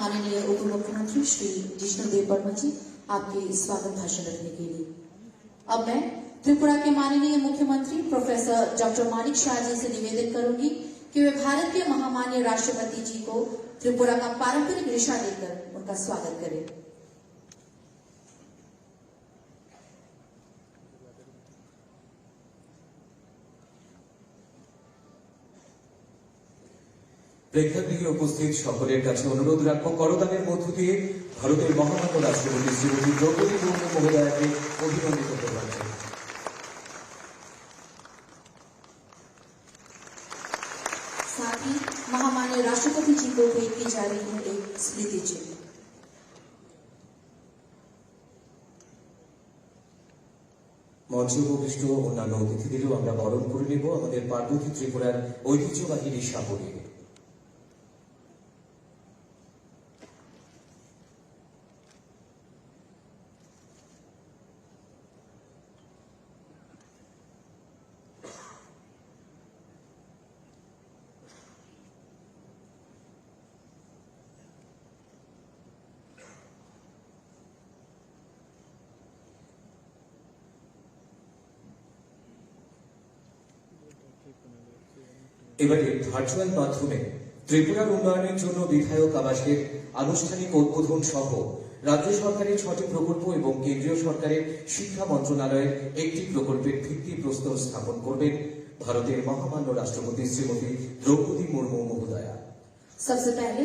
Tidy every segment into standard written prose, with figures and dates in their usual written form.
माननीय उप मुख्यमंत्री श्री जिष्णु देव बर्मन जी आपके स्वागत भाषण रखने के लिए। अब मैं त्रिपुरा के माननीय मुख्यमंत्री प्रोफेसर डॉक्टर मानिक शाह जी से निवेदन करूंगी कि वे भारत के महामान्य राष्ट्रपति जी को त्रिपुरा का पारंपरिक रेशा देकर उनका स्वागत करें। প্রেক্ষাগৃহে উপস্থিত সকলের কাছে অনুরোধ রাখবো করদানের মধ্য দিয়ে ভারতের মহামান্য রাষ্ট্রপতি শ্রীমতী দ্রৌপদী মুর্মু মহোদয়াকে অভিনন্দিত করবার জন্য। साथ ही महामान्य राष्ट्रपति जी को भेंट की जा रही है एक स्मृति चिन्ह। মঞ্চে উপবিষ্ট অন্যান্য অতিথিদেরও আমরা বরণ করে নেব আমাদের পার্বতী ত্রিপুরার ঐতিহ্যবাহী রিশা পরিয়ে। এবারে ভার্চুয়াল মাধ্যমে ত্রিপুরার উন্নয়নের জন্য বিধায়ক আবাসের আনুষ্ঠানিক উদ্বোধন সহ রাজ্য সরকারের 6টি প্রকল্প এবং কেন্দ্রীয় সরকারের শিক্ষা মন্ত্রণালয়ের একটি প্রকল্পের ভিত্তিপ্রস্তর স্থাপন করবেন ভারতের মহামান্য রাষ্ট্রপতি শ্রীমতী দ্রৌপদী মুর্মু মহোদয়া। सबसे पहले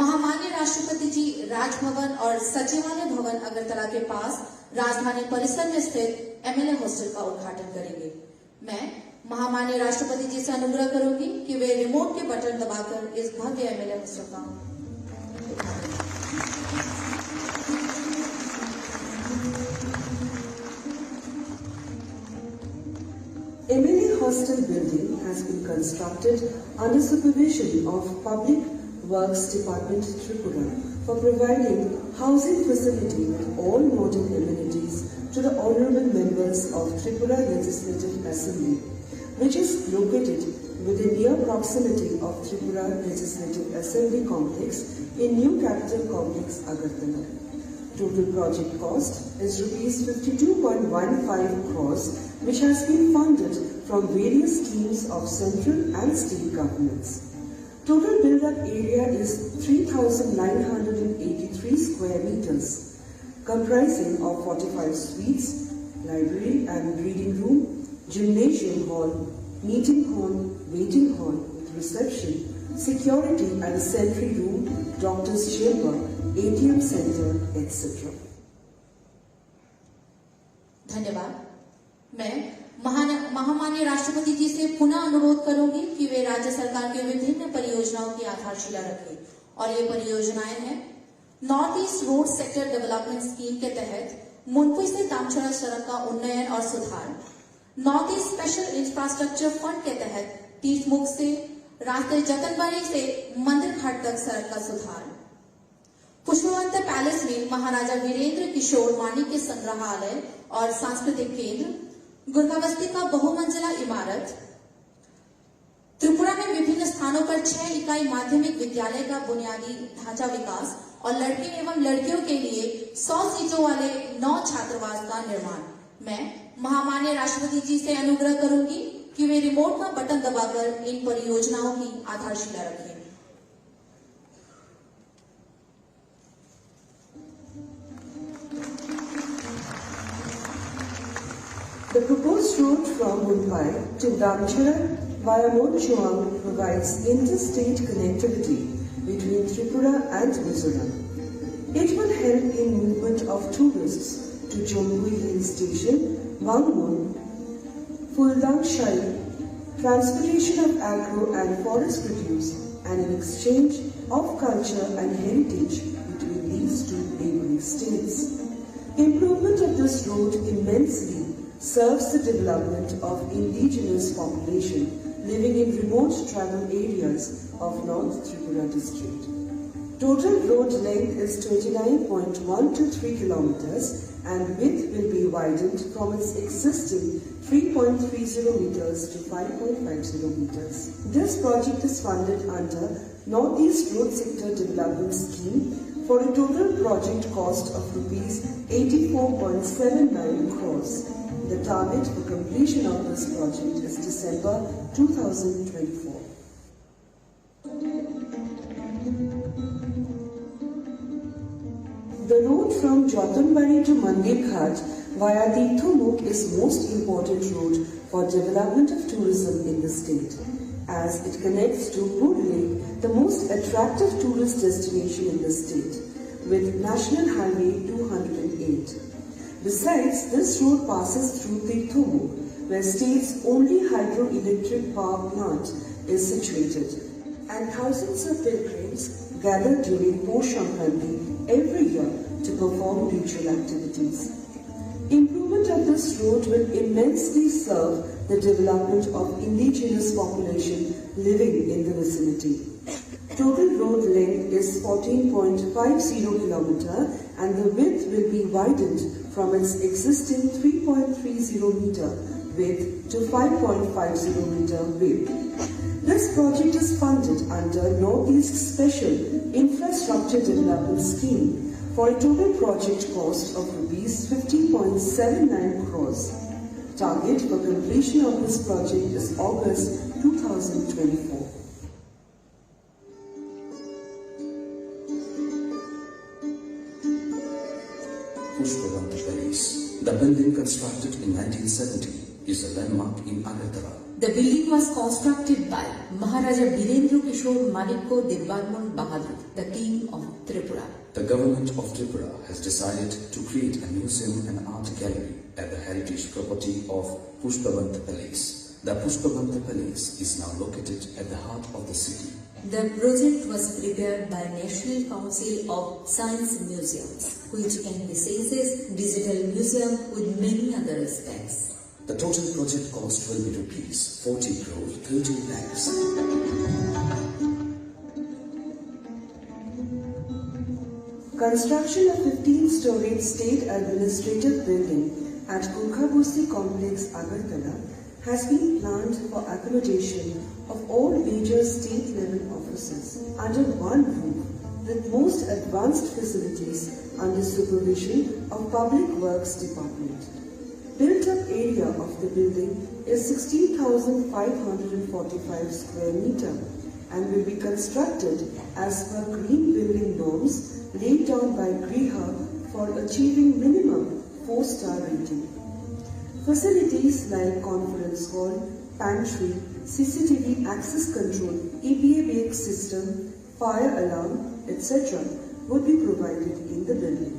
महामान्य राष्ट्रपति जी राजभवन और सचिवालय भवन अगरतला के पास राजधानी परिसर में स्थित एमएलए हॉस्टल का उद्घाटन करेंगे। मैं महामान्य राष्ट्रपति जी से अनुग्रह करूंगी कि वे रिमोट के बटन दबाकर इस भव्य एमएलए हॉस्टल का MLA Hostel building has been constructed under supervision of Public Works Department Tripura for providing housing facility with all modern amenities to the honorable members of Tripura Legislative Assembly, which is located within near proximity of Tripura Legislative Assembly complex in New Capital Complex, Agartala. Total project cost is Rs 52.15 crores, which has been funded from various schemes of central and state governments. Total built-up area is 3,983 square meters, comprising of 45 suites, library and reading room, gymnasium hall, meeting hall, waiting hall with reception, security and sentry room, doctor's chamber, ATM center, etc. धन्यवाद। मैं महामान्य राष्ट्रपति जी से पुनः अनुरोध करूंगी कि वे राज्य सरकार की विभिन्न परियोजनाओं की आधारशिला रखें और ये परियोजनाएं हैं north east road sector development scheme के तहत मुनपुई से दामचोरा सड़क का उन्नयन और सुधार, north east special infrastructure fund के तहत तीर्थमुख से रास्ते जतनबाड़ी से मंदिर घाट तक सड़क का सुधार, पुष्पवंत पैलेस में महाराजा वीरेंद्र किशोर मानिक के संग्रहालय और सांस्कृतिक केंद्र, गुरगावस्ती का बहुमंजिला इमारत, त्रिपुरा में विभिन्न स्थानों पर 6 इकाई माध्यमिक विद्यालय का बुनियादी ढांचा विकास और लड़के एवं लड़कियों के लिए 100 सीटों वाले 9 छात्रावास का निर्माण। मैं महामान्य राष्ट्रपति जी से अनुग्रह करूंगी कि वे रिमोट का बटन दबाकर इन परियोजनाओं की आधारशिला रखें। The proposed route from Mumbai to Damchara via Montchuang provides interstate connectivity between Tripura and Mizoram. It will help in movement of tourists to Jomgui Hill Station, Wangmun, Fuldang Shai, transportation of agro and forest produce, and an exchange of culture and heritage between these two neighboring states. Improvement of this road immensely serves the development of indigenous population living in remote tribal areas of North Tripura district. Total road length is 29.123 kilometers and width will be widened from its existing 3.30 meters to 5.50 meters. This project is funded under Northeast Road Sector Development Scheme for a total project cost of rupees 84.79 crores. The target for completion of this project is December 2024. The road from Jotunbari to Mandir Ghat via Tirthumukh is most important route for development of tourism in the state, as it connects to Bur Lake, the most attractive tourist destination in the state, with National Highway 208. Besides, this road passes through Tirthumukh, where state's only hydroelectric power plant is situated, and thousands of pilgrims gather during Posh Sankranti every year to perform ritual activities. Improvement of this road will immensely serve the development of indigenous population living in the vicinity. Total road length is 14.50 km and the width will be widened from its existing 3.30 meter width to 5.50 meter width. This project is funded under Northeast Special Infrastructure Development Scheme for a total project cost of rupees 50.79 crores. Target for completion of this project is August 2024. Pushpavant Palace. The building constructed in 1970 is a landmark in Agartala. The building was constructed by Maharaja Birendra Kishore Manikko Dibbarman Bahadur, the king of Tripura. The government of Tripura has decided to create a museum and art gallery at the heritage property of Pushpavant Palace. The Pushpavant Palace is now located at the heart of the city. The project was prepared by National Council of Science Museums, which envisages digital museum with many other aspects. The total project cost will be rupees 40 crore 30 lakhs. Construction of 15-storied state administrative building at Kurkhabusi Complex, Agartala has been planned for accommodation of all major state-level offices under one roof with most advanced facilities under supervision of Public Works Department. Built-up area of the building is 16,545 square meter and will be constructed as per green building norms laid down by GRIHA for achieving minimum 4-star rating. Facilities like conference hall, pantry, CCTV access control, EPA-based system, fire alarm, etc. would be provided in the building.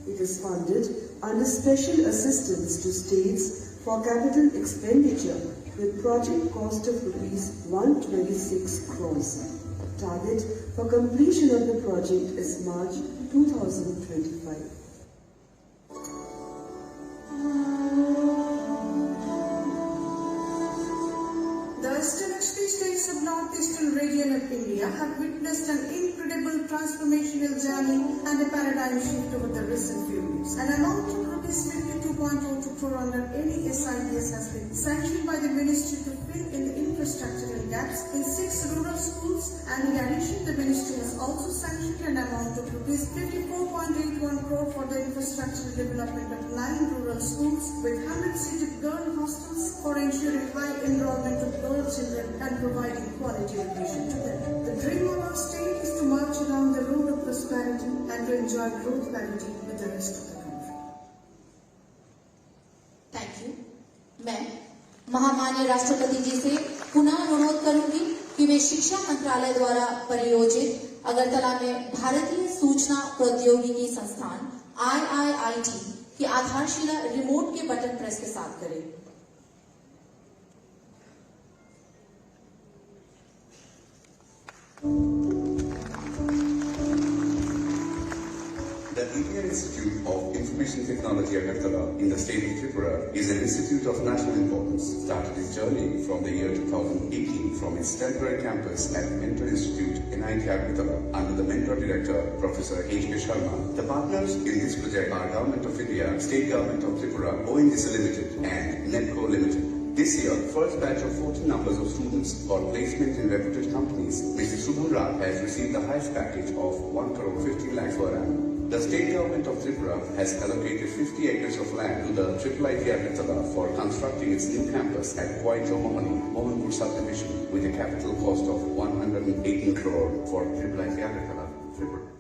It is funded under special assistance to states for capital expenditure with project cost of rupees 126 crores. Target for completion of the project is March 2025. The Ashtalakshmi states of northeastern region of India have witnessed an incredible transformational journey and a paradigm shift over the recent few years. An amount of rupees 52.02 crore under any SIDS has been sanctioned by the ministry to fill in the infrastructural gaps in 6 rural schools, and in addition the ministry has also sanctioned an amount of rupees 54.81 crore for the infrastructural development of 9 rural schools with 100-seated girl hostels for ensuring high enrollment of girl children and providing quality education to them. The dream of our state is to march along the road of prosperity and to enjoy growth parity with the rest of the country. Thank you. मैं महामाननीय राष्ट्रपति जी से पुनः अनुरोध करूंगी कि वे शिक्षा मंत्रालय द्वारा परियोजित अगरतला में भारतीय सूचना प्रौद्योगिकी संस्थान IIIT की आधारशिला रिमोट के बटन प्रेस के साथ करें। The Indian Institute of Information Technology Agartala in the state of Tripura is an institute of national importance, started its journey from the year 2018 from its temporary campus at Mentor Institute in NIT Agartala under the Mentor Director Professor H.K. Sharma. The partners in this project are Government of India, State Government of Tripura, ONGC Limited and NETCO Limited. This year, first batch of 14 numbers of students for placement in reputed companies, Mr. Subham Raj has received the highest package of 1,50,00,000 per annum. The state government of Tripura has allocated 50 acres of land to the IIIT Agartala for constructing its new campus at Kwaito Mohani, Mohanpur subdivision with a capital cost of 118 crore for IIIT Agartala, Tripura.